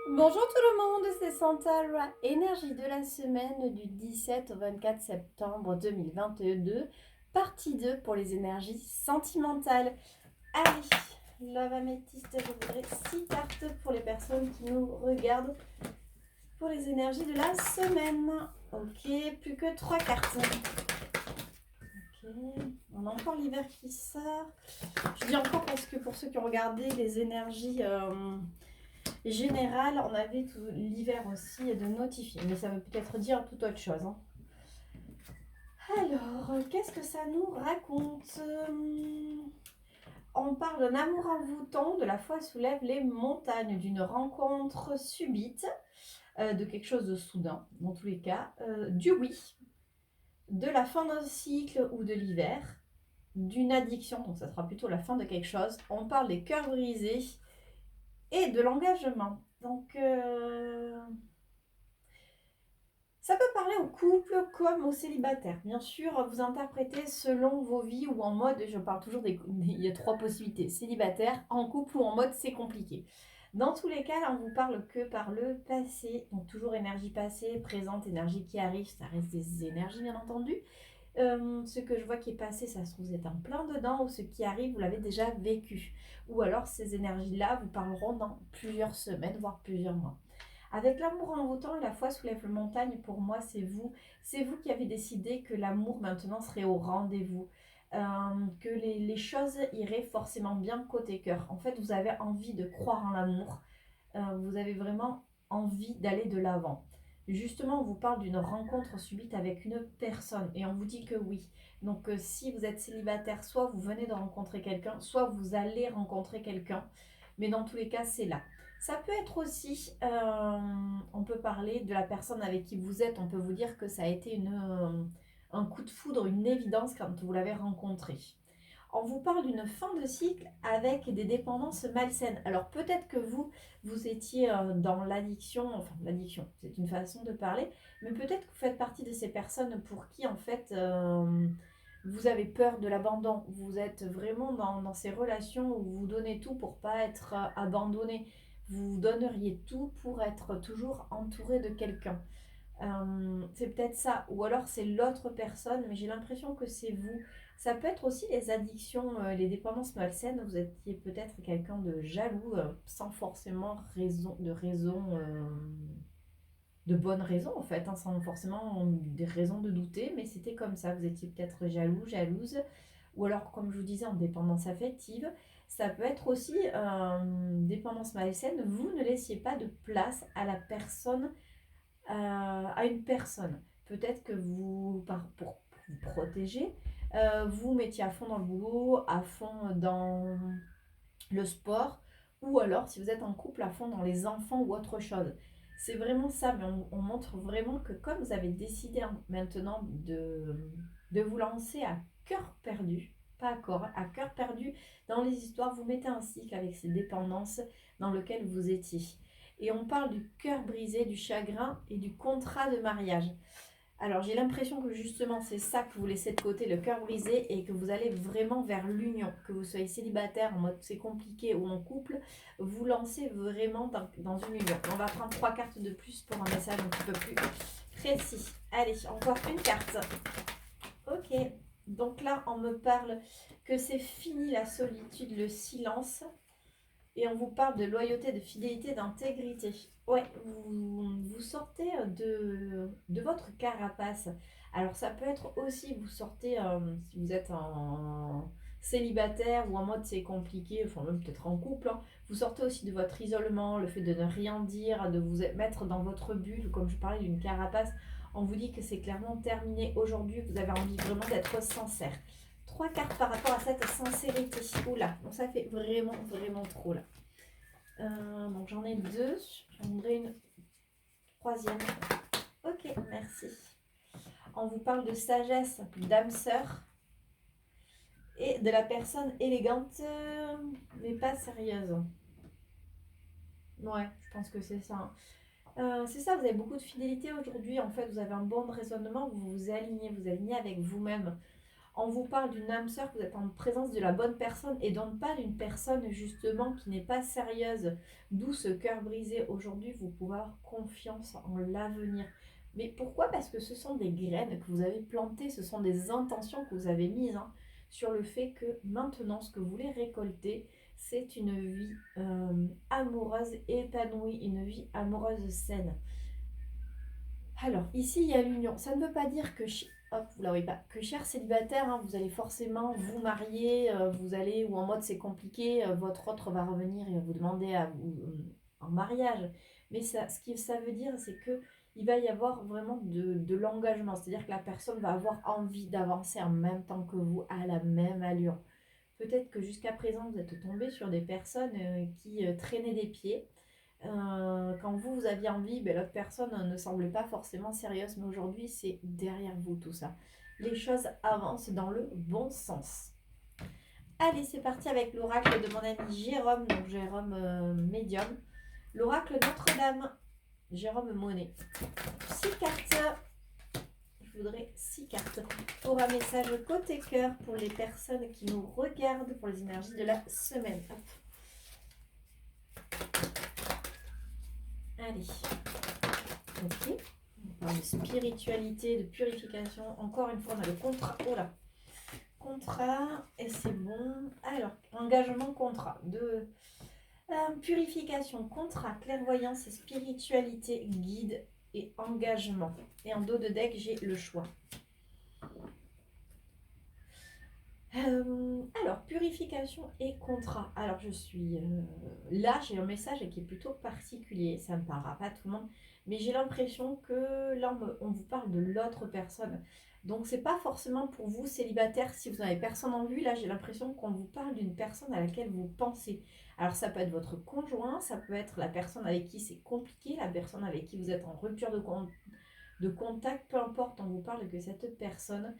Bonjour tout le monde, c'est Santara, énergie de la semaine du 17 au 24 septembre 2022, partie 2 pour les énergies sentimentales. Allez, Love Améthyste, je voudrais 6 cartes pour les personnes qui nous regardent pour les énergies de la semaine. Ok, plus que 3 cartes. Ok, on a encore l'hiver qui sort. Je dis encore parce que pour ceux qui ont regardé les énergies générales, on avait tout l'hiver aussi de notifier, mais ça veut peut-être dire tout autre chose. Hein. Alors, qu'est-ce que ça nous raconte? On parle d'un amour envoûtant, de la foi soulève les montagnes, d'une rencontre subite, de quelque chose de soudain, dans tous les cas, du oui, de la fin d'un cycle ou de l'hiver, d'une addiction, donc ça sera plutôt la fin de quelque chose. On parle des cœurs brisés et de l'engagement. Donc, ça peut parler au couple comme aux célibataires. Bien sûr, vous interprétez selon vos vies ou en mode, je parle toujours il y a 3 possibilités, célibataire, en couple ou en mode c'est compliqué. Dans tous les cas, là, on vous parle que par le passé, donc toujours énergie passée, présente, énergie qui arrive, ça reste des énergies bien entendu. Ce que je vois qui est passé, ça se trouve vous êtes en plein dedans, ou ce qui arrive, vous l'avez déjà vécu. Ou alors ces énergies-là vous parleront dans plusieurs semaines, voire plusieurs mois. Avec l'amour envoûtant et la foi soulève le montagne, pour moi, c'est vous. C'est vous qui avez décidé que l'amour maintenant serait au rendez-vous. Que les choses iraient forcément bien côté cœur. En fait, vous avez envie de croire en l'amour. Vous avez vraiment envie d'aller de l'avant. Justement, on vous parle d'une rencontre subite avec une personne et on vous dit que oui. Donc, si vous êtes célibataire, soit vous venez de rencontrer quelqu'un, soit vous allez rencontrer quelqu'un. Mais dans tous les cas, c'est là. Ça peut être aussi, on peut parler de la personne avec qui vous êtes, on peut vous dire que ça a été un coup de foudre, une évidence quand vous l'avez rencontré. On vous parle d'une fin de cycle avec des dépendances malsaines. Alors peut-être que vous étiez dans l'addiction, enfin l'addiction, c'est une façon de parler, mais peut-être que vous faites partie de ces personnes pour qui en fait vous avez peur de l'abandon. Vous êtes vraiment dans ces relations où vous donnez tout pour pas être abandonné. Vous donneriez tout pour être toujours entouré de quelqu'un. C'est peut-être ça, ou alors c'est l'autre personne, mais j'ai l'impression que c'est vous. Ça peut être aussi les addictions, les dépendances malsaines. Vous étiez peut-être quelqu'un de jaloux, sans forcément de bonnes raisons en fait, hein, sans forcément des raisons de douter, mais c'était comme ça. Vous étiez peut-être jaloux, jalouse, ou alors comme je vous disais en dépendance affective. Ça peut être aussi dépendance malsaine. Vous ne laissiez pas de place à la personne à une personne. Peut-être que vous, pour vous protéger, vous mettiez à fond dans le boulot, à fond dans le sport, ou alors si vous êtes en couple, à fond dans les enfants ou autre chose. C'est vraiment ça, mais on montre vraiment que comme vous avez décidé maintenant de vous lancer à cœur perdu, pas à corps, à cœur perdu dans les histoires, vous mettez un cycle avec ces dépendances dans lequel vous étiez. Et on parle du cœur brisé, du chagrin et du contrat de mariage. Alors j'ai l'impression que justement c'est ça que vous laissez de côté, le cœur brisé, et que vous allez vraiment vers l'union, que vous soyez célibataire en mode c'est compliqué ou en couple, vous lancez vraiment dans une union. On va prendre 3 cartes de plus pour un message un petit peu plus précis. Allez, encore une carte. Ok, donc là on me parle que c'est fini la solitude, le silence. Et on vous parle de loyauté, de fidélité, d'intégrité. Ouais, vous sortez de votre carapace. Alors ça peut être aussi, vous sortez, si vous êtes en célibataire ou en mode c'est compliqué, enfin même peut-être en couple, hein, vous sortez aussi de votre isolement, le fait de ne rien dire, de vous mettre dans votre bulle, comme je parlais d'une carapace. On vous dit que c'est clairement terminé aujourd'hui, vous avez envie vraiment d'être sincère. 3 cartes par rapport à cette sincérité. Oula, donc ça fait vraiment, vraiment trop là. Donc j'en ai 2. J'en voudrais une troisième. Ok, merci. On vous parle de sagesse, d'âme sœur et de la personne élégante, mais pas sérieuse. Ouais, je pense que c'est ça. C'est ça, vous avez beaucoup de fidélité aujourd'hui. En fait, vous avez un bon raisonnement, vous vous alignez avec vous-même. On vous parle d'une âme sœur, vous êtes en présence de la bonne personne et donc pas d'une personne justement qui n'est pas sérieuse. D'où ce cœur brisé. Aujourd'hui, vous pouvez avoir confiance en l'avenir. Mais pourquoi? Parce que ce sont des graines que vous avez plantées, ce sont des intentions que vous avez mises sur le fait que maintenant, ce que vous voulez récolter, c'est une vie amoureuse épanouie, une vie amoureuse saine. Alors, ici, il y a l'union. Ça ne veut pas dire que, hop, vous la voyez pas, que cher célibataire, vous allez forcément vous marier, vous allez, ou en mode c'est compliqué, votre autre va revenir et vous demander à vous, en mariage. Mais ça, ce que ça veut dire, c'est que il va y avoir vraiment de l'engagement. C'est-à-dire que la personne va avoir envie d'avancer en même temps que vous, à la même allure. Peut-être que jusqu'à présent, vous êtes tombé sur des personnes qui traînaient des pieds. Quand vous aviez envie, ben, l'autre personne ne semblait pas forcément sérieuse, mais aujourd'hui, c'est derrière vous tout ça. Les choses avancent dans le bon sens. Allez, c'est parti avec l'oracle de mon ami Jérôme, donc Jérôme Médium. L'oracle Notre-Dame, Jérôme Monet. 6 cartes. Je voudrais 6 cartes pour un message côté cœur pour les personnes qui nous regardent pour les énergies de la semaine. Hop. Allez. Ok. On parle de spiritualité, de purification. Encore une fois, on a le contrat. Oh là. Contrat. Et c'est bon. Alors, engagement, contrat. Purification, contrat, clairvoyance et spiritualité, guide et engagement. Et en dos de deck, j'ai le choix. Alors, purification et contrat. Alors, je suis là, j'ai un message qui est plutôt particulier. Ça ne parlera pas à tout le monde, mais j'ai l'impression que là, on vous parle de l'autre personne. Donc, c'est pas forcément pour vous, célibataire, si vous n'avez personne en vue. Là, j'ai l'impression qu'on vous parle d'une personne à laquelle vous pensez. Alors, ça peut être votre conjoint, ça peut être la personne avec qui c'est compliqué, la personne avec qui vous êtes en rupture de contact, peu importe, on vous parle que cette personne.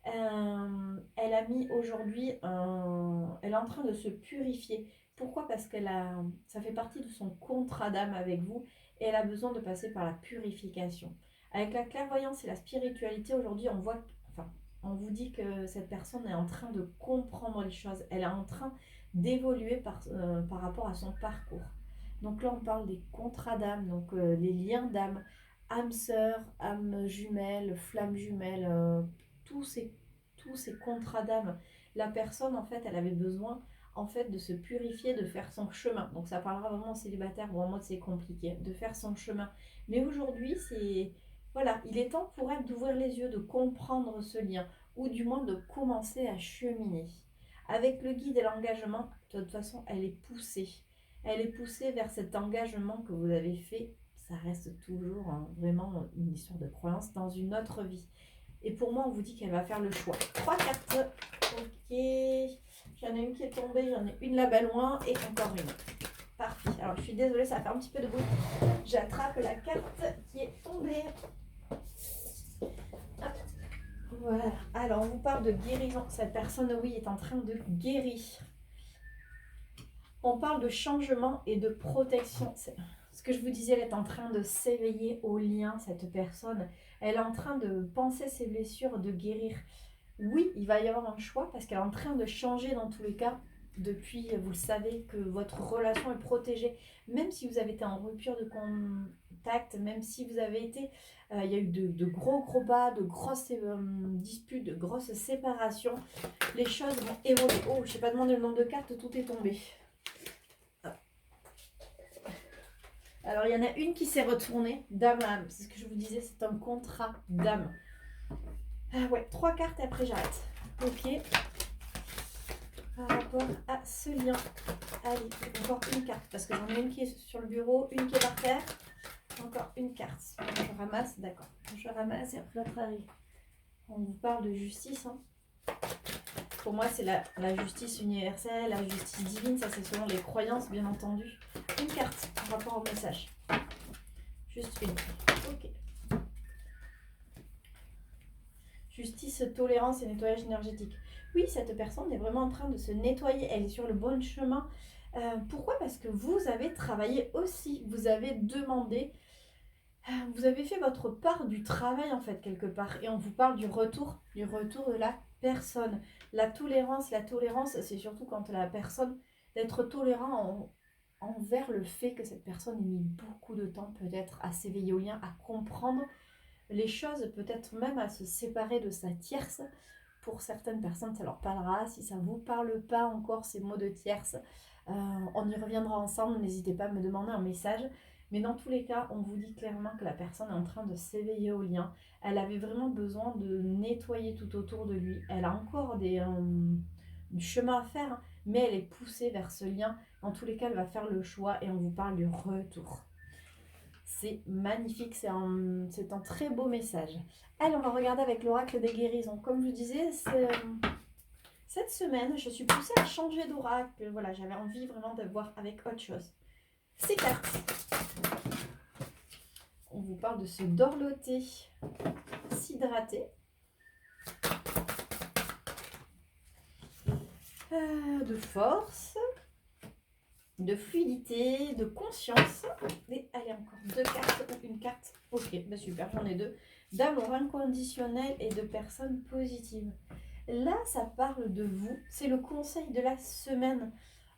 Elle a mis aujourd'hui, elle est en train de se purifier. Pourquoi? Parce ça fait partie de son contrat d'âme avec vous et elle a besoin de passer par la purification. Avec la clairvoyance et la spiritualité, aujourd'hui, on vous dit que cette personne est en train de comprendre les choses. Elle est en train d'évoluer par rapport à son parcours. Donc là, on parle des contrats d'âme, donc les liens d'âme, âme sœur, âme jumelle, flamme jumelle, tous ces contrats d'âme. La personne, en fait, elle avait besoin en fait de se purifier, de faire son chemin. Donc ça parlera vraiment célibataire ou en mode c'est compliqué, de faire son chemin. Mais aujourd'hui, voilà, il est temps pour elle d'ouvrir les yeux, de comprendre ce lien, ou du moins de commencer à cheminer. Avec le guide et l'engagement, de toute façon, elle est poussée. Elle est poussée vers cet engagement que vous avez fait. Ça reste toujours vraiment une histoire de croyance dans une autre vie. Et pour moi, on vous dit qu'elle va faire le choix. 3 cartes. Ok. J'en ai une qui est tombée, j'en ai une là-bas loin et encore une. Parfait. Alors, je suis désolée, ça fait un petit peu de bruit. J'attrape la carte qui est tombée. Hop. Voilà. Alors, on vous parle de guérison. Cette personne, oui, est en train de guérir. On parle de changement et de protection. Ce que je vous disais, elle est en train de s'éveiller au lien, cette personne. Elle est en train de penser ses blessures, de guérir. Oui, il va y avoir un choix parce qu'elle est en train de changer dans tous les cas. Depuis, vous le savez, que votre relation est protégée. Même si vous avez été en rupture de contact, même si vous avez été... il y a eu de gros bas, de grosses disputes, de grosses séparations. Les choses vont évoluer. Oh, je n'ai pas demandé le nombre de cartes, tout est tombé. Alors, il y en a une qui s'est retournée. Dame, c'est ce que je vous disais, c'est un contrat d'âme. Ah ouais, 3 cartes et après j'arrête. Ok. Par rapport à ce lien. Allez, encore une carte. Parce que j'en ai une qui est sur le bureau, une qui est par terre. Encore une carte. Je ramasse, d'accord. Je ramasse et après l'autre arrive. On vous parle de justice. Pour moi, c'est la justice universelle, la justice divine. Ça, c'est selon les croyances, bien entendu. Une carte par rapport au message. Juste une. Ok. Justice, tolérance et nettoyage énergétique. Oui, cette personne est vraiment en train de se nettoyer. Elle est sur le bon chemin. Pourquoi? Parce que vous avez travaillé aussi. Vous avez demandé. Vous avez fait votre part du travail, en fait, quelque part. Et on vous parle du retour de la personne. La tolérance, c'est surtout quand la personne, d'être tolérant envers le fait que cette personne ait mis beaucoup de temps peut-être à s'éveiller au lien, à comprendre les choses, peut-être même à se séparer de sa tierce. Pour certaines personnes, ça leur parlera. Si ça ne vous parle pas encore, ces mots de tierce, on y reviendra ensemble. N'hésitez pas à me demander un message. Mais dans tous les cas, on vous dit clairement que la personne est en train de s'éveiller au lien. Elle avait vraiment besoin de nettoyer tout autour de lui. Elle a encore du chemin à faire, hein, mais elle est poussée vers ce lien. Dans tous les cas, elle va faire le choix et on vous parle du retour. C'est magnifique, c'est un très beau message. Allez, on va regarder avec l'oracle des guérisons. Comme je vous disais, cette semaine, je suis poussée à changer d'oracle. Voilà, j'avais envie vraiment de voir avec autre chose. Ces cartes. On vous parle de se dorloter, s'hydrater. De force, de fluidité, de conscience. Et allez, encore 2 cartes ou une carte. Ok, bah super, j'en ai 2. D'amour inconditionnel et de personnes positives. Là, ça parle de vous. C'est le conseil de la semaine.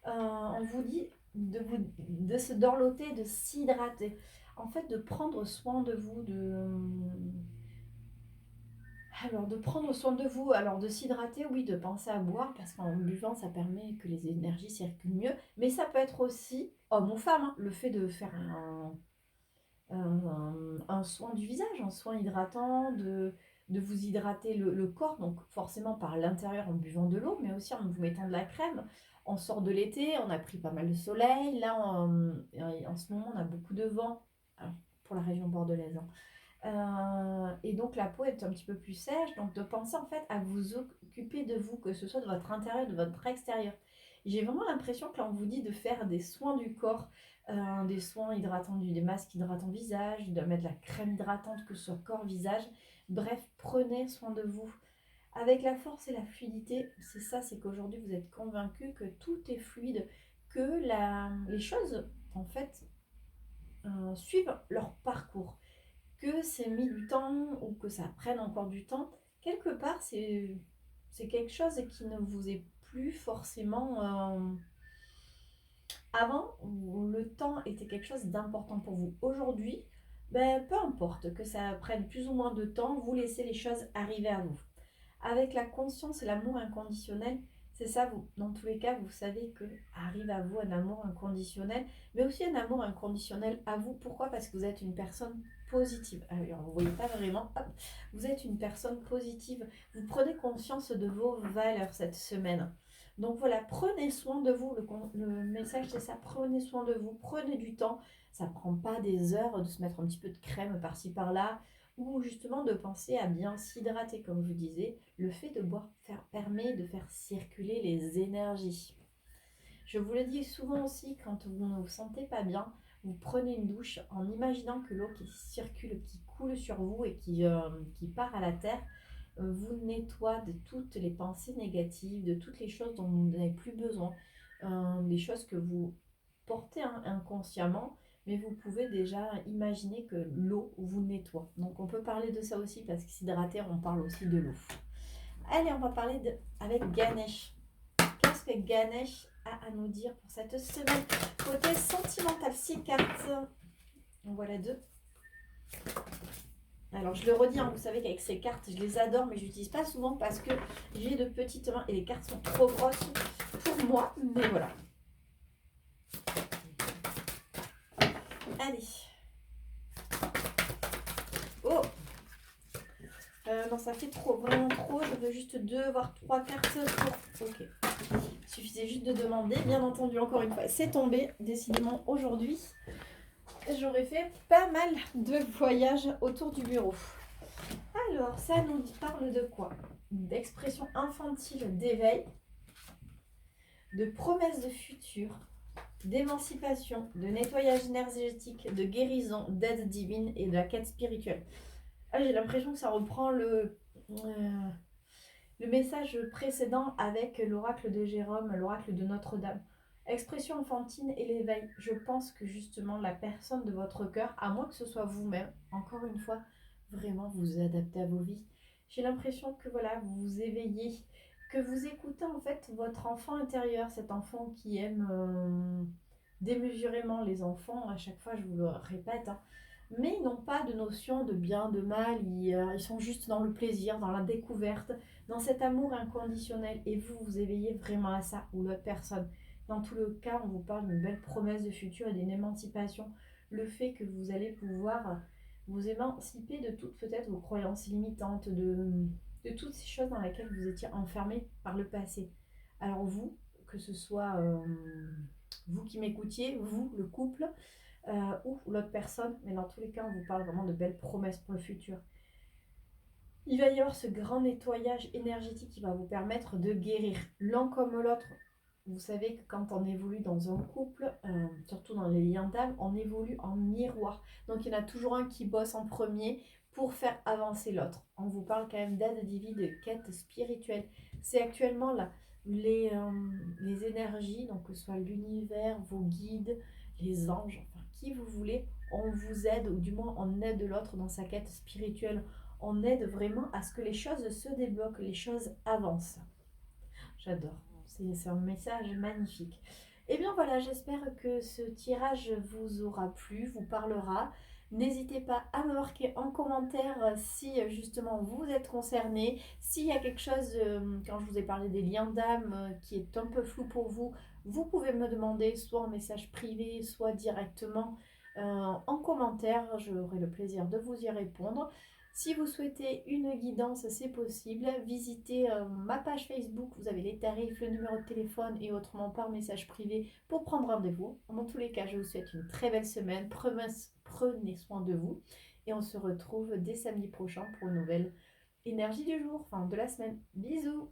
On vous dit de se dorloter, de s'hydrater. En fait, de prendre soin de vous, alors, de prendre soin de vous, alors de s'hydrater, oui, de penser à boire, parce qu'en buvant, ça permet que les énergies circulent mieux. Mais ça peut être aussi, homme ou femme, hein, le fait de faire un soin du visage, un soin hydratant, de vous hydrater le corps, donc forcément par l'intérieur en buvant de l'eau, mais aussi en vous mettant de la crème. On sort de l'été, on a pris pas mal de soleil. Là, en ce moment, on a beaucoup de vent, alors, pour la région bordelaise, hein. Et donc la peau est un petit peu plus sèche, donc de penser en fait à vous occuper de vous, que ce soit de votre intérieur, de votre extérieur. J'ai vraiment l'impression que là on vous dit de faire des soins du corps, des soins hydratants, des masques hydratants visage, de mettre la crème hydratante que sur corps, visage. Bref, prenez soin de vous. Avec la force et la fluidité, c'est ça, c'est qu'aujourd'hui vous êtes convaincu que tout est fluide, que les choses en fait suivent leur parcours. Que c'est mis du temps ou que ça prenne encore du temps, quelque part, c'est quelque chose qui ne vous est plus forcément... Avant, le temps était quelque chose d'important pour vous. Aujourd'hui, ben, peu importe que ça prenne plus ou moins de temps, vous laissez les choses arriver à vous. Avec la conscience et l'amour inconditionnel, c'est ça, vous, dans tous les cas, vous savez que arrive à vous un amour inconditionnel, mais aussi un amour inconditionnel à vous. Pourquoi? Parce que vous êtes une personne positive. Alors, vous ne voyez pas vraiment, hop, vous êtes une personne positive. Vous prenez conscience de vos valeurs cette semaine. Donc voilà, prenez soin de vous. Le message, c'est ça, prenez soin de vous, prenez du temps. Ça ne prend pas des heures de se mettre un petit peu de crème par-ci par-là, ou justement de penser à bien s'hydrater, comme je vous disais. Le fait de boire permet de faire circuler les énergies. Je vous le dis souvent aussi, quand vous ne vous sentez pas bien, vous prenez une douche en imaginant que l'eau qui circule, qui coule sur vous et qui part à la terre, vous nettoie de toutes les pensées négatives, de toutes les choses dont vous n'avez plus besoin, des choses que vous portez inconsciemment, mais vous pouvez déjà imaginer que l'eau vous nettoie. Donc on peut parler de ça aussi parce que s'hydrater, on parle aussi de l'eau. Allez, on va parler avec Ganesh. Qu'est-ce que Ganesh a à nous dire pour cette semaine? Côté sentimental, 6 cartes. En voilà 2. Alors je le redis, hein, vous savez qu'avec ces cartes, je les adore, mais je n'utilise pas souvent parce que j'ai de petites mains et les cartes sont trop grosses pour moi. Mais voilà. Allez. Oh, non, ça fait trop, vraiment trop. Je veux juste 2, voire 3 cartes pour... Ok. Il suffisait juste de demander. Bien entendu, encore une fois, c'est tombé. Décidément, aujourd'hui, j'aurais fait pas mal de voyages autour du bureau. Alors, ça nous parle de quoi? D'expression infantile d'éveil, de promesses de futur, d'émancipation, de nettoyage énergétique, de guérison, d'aide divine et de la quête spirituelle. Ah, j'ai l'impression que ça reprend le message précédent avec l'oracle de Jérôme, l'oracle de Notre-Dame. Expression enfantine et l'éveil. Je pense que justement la personne de votre cœur, à moins que ce soit vous-même, encore une fois, vraiment vous adaptez à vos vies. J'ai l'impression que voilà, vous vous éveillez, que vous écoutez en fait votre enfant intérieur, cet enfant qui aime démesurément les enfants, à chaque fois je vous le répète, hein, mais ils n'ont pas de notion de bien, de mal, ils sont juste dans le plaisir, dans la découverte, dans cet amour inconditionnel. Et vous, vous éveillez vraiment à ça, ou l'autre personne. Dans tout le cas, on vous parle d'une belle promesse de futur et d'une émancipation. Le fait que vous allez pouvoir vous émanciper de toutes peut-être vos croyances limitantes, de toutes ces choses dans lesquelles vous étiez enfermé par le passé. Alors vous, que ce soit vous qui m'écoutiez, vous, le couple, ou l'autre personne, mais dans tous les cas, on vous parle vraiment de belles promesses pour le futur. Il va y avoir ce grand nettoyage énergétique qui va vous permettre de guérir l'un comme l'autre. Vous savez que quand on évolue dans un couple, surtout dans les liens d'âme, on évolue en miroir. Donc il y en a toujours un qui bosse en premier pour faire avancer l'autre. On vous parle quand même d'aide divine, de quête spirituelle. C'est actuellement là les énergies, donc que ce soit l'univers, vos guides, les anges, enfin qui vous voulez, on vous aide, ou du moins on aide l'autre dans sa quête spirituelle. On aide vraiment à ce que les choses se débloquent, les choses avancent. J'adore. C'est un message magnifique. Et bien voilà, j'espère que ce tirage vous aura plu, vous parlera. N'hésitez pas à me marquer en commentaire si justement vous êtes concerné, s'il y a quelque chose, quand je vous ai parlé des liens d'âme, qui est un peu flou pour vous, vous pouvez me demander soit en message privé, soit directement en commentaire. J'aurai le plaisir de vous y répondre. Si vous souhaitez une guidance, c'est possible. Visitez ma page Facebook, vous avez les tarifs, le numéro de téléphone et autrement par message privé pour prendre rendez-vous. Dans tous les cas, je vous souhaite une très belle semaine. Prenez soin de vous et on se retrouve dès samedi prochain pour une nouvelle énergie du jour, enfin de la semaine. Bisous!